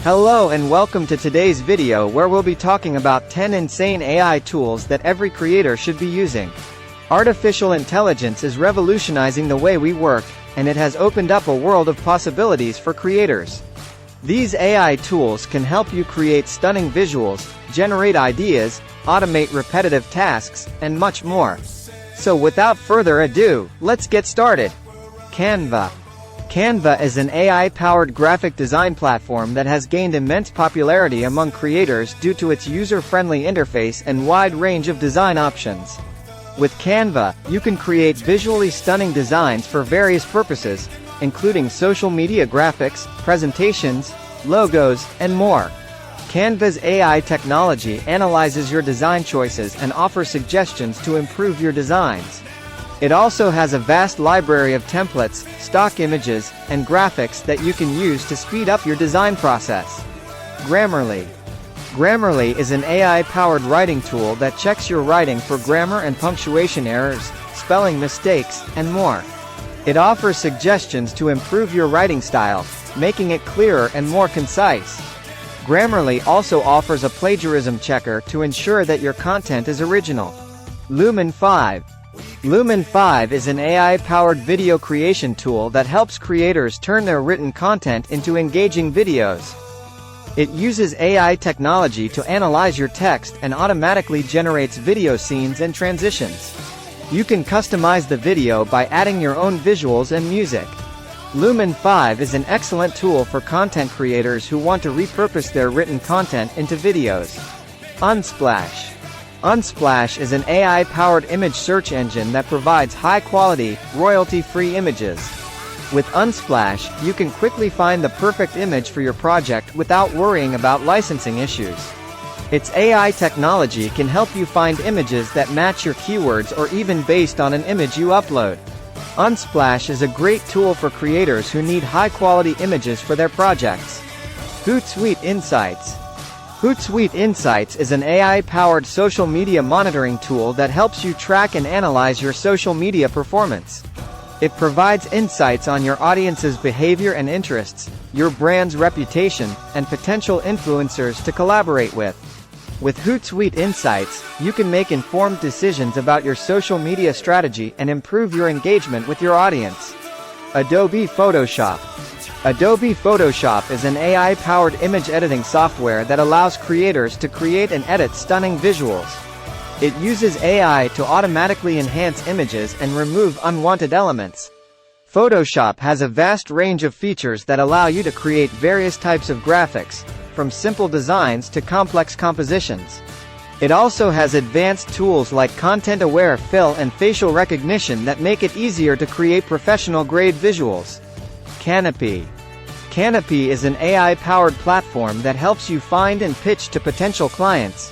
Hello and welcome to today's video where we'll be talking about 10 insane AI tools that every creator should be using. Artificial intelligence is revolutionizing the way we work, and it has opened up a world of possibilities for creators. These AI tools can help you create stunning visuals, generate ideas, automate repetitive tasks, and much more. So without further ado, let's get started. Canva. Canva is an AI-powered graphic design platform that has gained immense popularity among creators due to its user-friendly interface and wide range of design options. With Canva, you can create visually stunning designs for various purposes, including social media graphics, presentations, logos, and more. Canva's AI technology analyzes your design choices and offers suggestions to improve your designs. It also has a vast library of templates, stock images, and graphics that you can use to speed up your design process. Grammarly. Grammarly is an AI-powered writing tool that checks your writing for grammar and punctuation errors, spelling mistakes, and more. It offers suggestions to improve your writing style, making it clearer and more concise. Grammarly also offers a plagiarism checker to ensure that your content is original. Lumen 5. Lumen 5 is an AI-powered video creation tool that helps creators turn their written content into engaging videos. It uses AI technology to analyze your text and automatically generates video scenes and transitions. You can customize the video by adding your own visuals and music. Lumen 5 is an excellent tool for content creators who want to repurpose their written content into videos. Unsplash. Unsplash is an AI-powered image search engine that provides high-quality, royalty-free images. With Unsplash, you can quickly find the perfect image for your project without worrying about licensing issues. Its AI technology can help you find images that match your keywords or even based on an image you upload. Unsplash is a great tool for creators who need high-quality images for their projects. HootSuite Insights. HootSuite Insights is an AI-powered social media monitoring tool that helps you track and analyze your social media performance. It provides insights on your audience's behavior and interests, your brand's reputation, and potential influencers to collaborate with. With HootSuite Insights, you can make informed decisions about your social media strategy and improve your engagement with your audience. Adobe Photoshop. Adobe Photoshop is an AI-powered image editing software that allows creators to create and edit stunning visuals. It uses AI to automatically enhance images and remove unwanted elements. Photoshop has a vast range of features that allow you to create various types of graphics, from simple designs to complex compositions. It also has advanced tools like content-aware fill and facial recognition that make it easier to create professional-grade visuals. Canopy. Canopy is an AI-powered platform that helps you find and pitch to potential clients.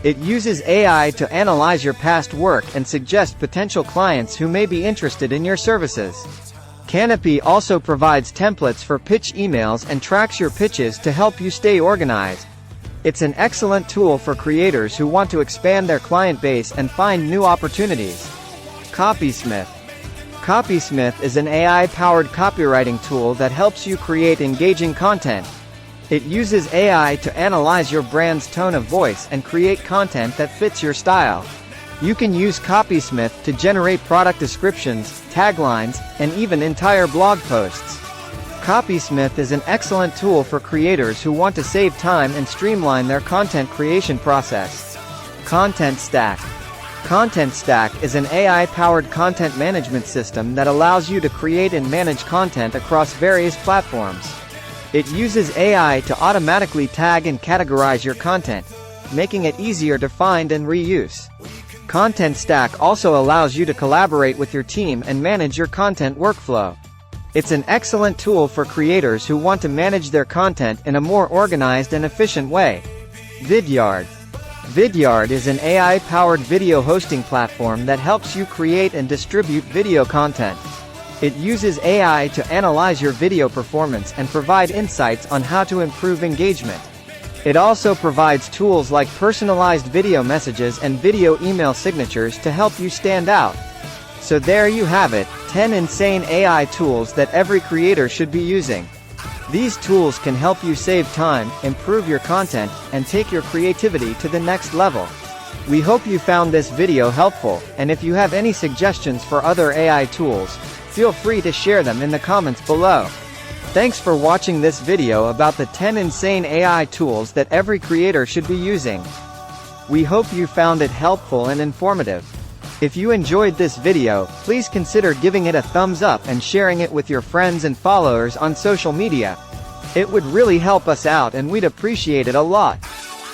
It uses AI to analyze your past work and suggest potential clients who may be interested in your services. Canopy also provides templates for pitch emails and tracks your pitches to help you stay organized. It's an excellent tool for creators who want to expand their client base and find new opportunities. Copysmith. Copysmith is an AI-powered copywriting tool that helps you create engaging content. It uses AI to analyze your brand's tone of voice and create content that fits your style. You can use Copysmith to generate product descriptions, taglines, and even entire blog posts. Copysmith is an excellent tool for creators who want to save time and streamline their content creation process. Contentstack. Contentstack is an AI-powered content management system that allows you to create and manage content across various platforms. It uses AI to automatically tag and categorize your content, making it easier to find and reuse. Contentstack also allows you to collaborate with your team and manage your content workflow. It's an excellent tool for creators who want to manage their content in a more organized and efficient way. Vidyard. Vidyard is an AI-powered video hosting platform that helps you create and distribute video content. It uses AI to analyze your video performance and provide insights on how to improve engagement. It also provides tools like personalized video messages and video email signatures to help you stand out. So there you have it, 10 insane AI tools that every creator should be using. These tools can help you save time, improve your content, and take your creativity to the next level. We hope you found this video helpful, and if you have any suggestions for other AI tools, feel free to share them in the comments below. Thanks for watching this video about the 10 insane AI tools that every creator should be using. We hope you found it helpful and informative. If you enjoyed this video, please consider giving it a thumbs up and sharing it with your friends and followers on social media. It would really help us out and we'd appreciate it a lot.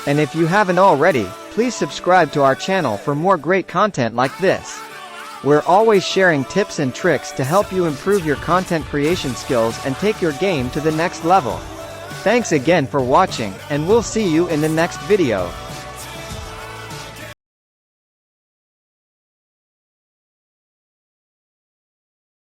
And if you haven't already, please subscribe to our channel for more great content like this. We're always sharing tips and tricks to help you improve your content creation skills and take your game to the next level. Thanks again for watching, and we'll see you in the next video.